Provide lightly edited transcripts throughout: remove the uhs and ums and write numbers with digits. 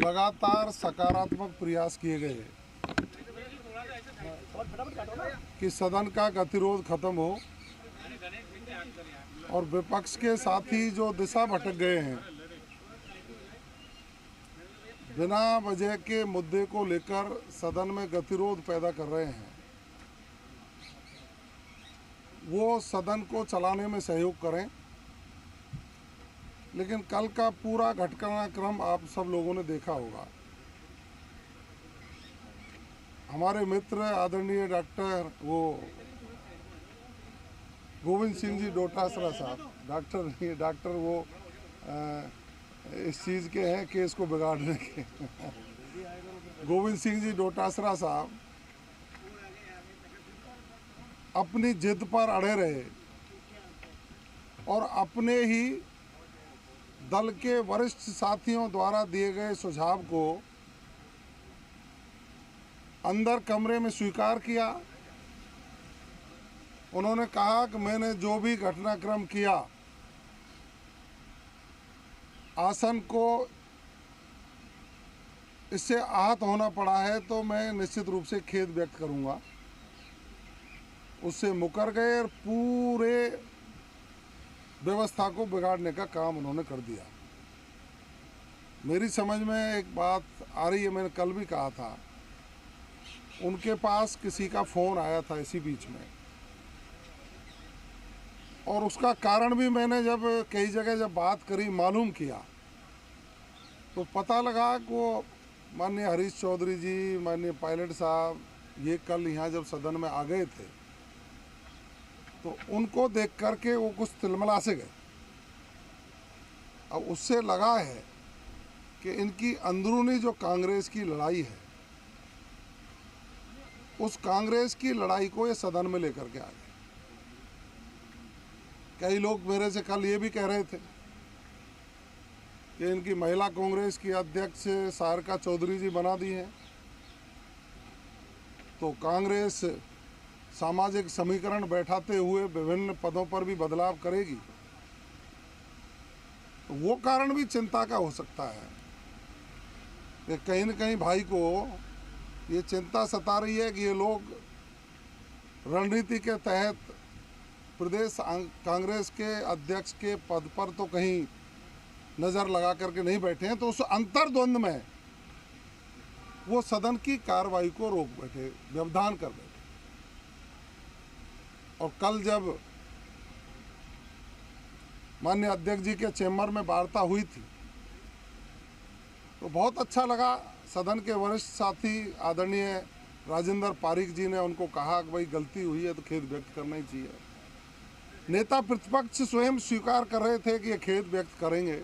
लगातार सकारात्मक प्रयास किए गए कि सदन का गतिरोध खत्म हो और विपक्ष के साथी जो दिशा भटक गए हैं, बिना वजह के मुद्दे को लेकर सदन में गतिरोध पैदा कर रहे हैं, वो सदन को चलाने में सहयोग करें। लेकिन कल का पूरा घटनाक्रम आप सब लोगों ने देखा होगा। हमारे मित्र आदरणीय डॉक्टर गोविंद सिंह जी डोटासरा साहब, डॉक्टर वो इस चीज़ के हैं केस को बिगाड़ने के गोविंद सिंह जी डोटासरा साहब अपनी जिद पर अड़े रहे और अपने ही दल के वरिष्ठ साथियों द्वारा दिए गए सुझाव को अंदर कमरे में स्वीकार किया। उन्होंने कहा कि मैंने जो भी घटनाक्रम किया, आसन को इससे आहत होना पड़ा है, तो मैं निश्चित रूप से खेद व्यक्त करूंगा। उससे मुकर गए और पूरे व्यवस्था को बिगाड़ने का काम उन्होंने कर दिया। मेरी समझ में एक बात आ रही है, मैंने कल भी कहा था, उनके पास किसी का फ़ोन आया था इसी बीच में, और उसका कारण भी मैंने जब कई जगह जब बात करी, मालूम किया, तो पता लगा कि वो माननीय हरीश चौधरी जी, माननीय पायलट साहब, ये कल यहाँ जब सदन में आ गए थे तो उनको देख करके वो कुछ तिलमिला से गए। अब उससे लगा है कि इनकी अंदरूनी जो कांग्रेस की लड़ाई है, उस कांग्रेस की लड़ाई को ये सदन में लेकर के आ गए। कई लोग मेरे से कल ये भी कह रहे थे कि इनकी महिला कांग्रेस की अध्यक्ष सारिका चौधरी जी बना दी हैं, तो कांग्रेस सामाजिक समीकरण बैठाते हुए विभिन्न पदों पर भी बदलाव करेगी। तो वो कारण भी चिंता का हो सकता है कि कहीं न कहीं भाई को ये चिंता सता रही है कि ये लोग रणनीति के तहत प्रदेश कांग्रेस के अध्यक्ष के पद पर तो कहीं नज़र लगा करके नहीं बैठे हैं, तो उस अंतर्द्वंद में वो सदन की कार्रवाई को रोक बैठे, व्यवधान कर बैठे। और कल जब माननीय अध्यक्ष जी के चैम्बर में वार्ता हुई थी तो बहुत अच्छा लगा। सदन के वरिष्ठ साथी आदरणीय राजेंद्र पारीक जी ने उनको कहा कि भाई गलती हुई है तो खेद व्यक्त करना ही चाहिए। नेता प्रतिपक्ष स्वयं स्वीकार कर रहे थे कि ये खेद व्यक्त करेंगे।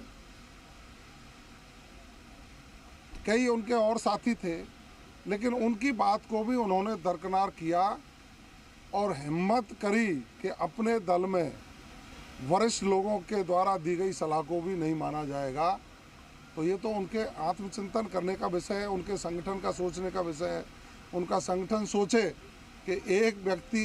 कई उनके और साथी थे, लेकिन उनकी बात को भी उन्होंने दरकिनार किया और हिम्मत करी कि अपने दल में वरिष्ठ लोगों के द्वारा दी गई सलाह को भी नहीं माना जाएगा। तो ये तो उनके आत्मचिंतन करने का विषय है, उनके संगठन का सोचने का विषय है। उनका संगठन सोचे कि एक व्यक्ति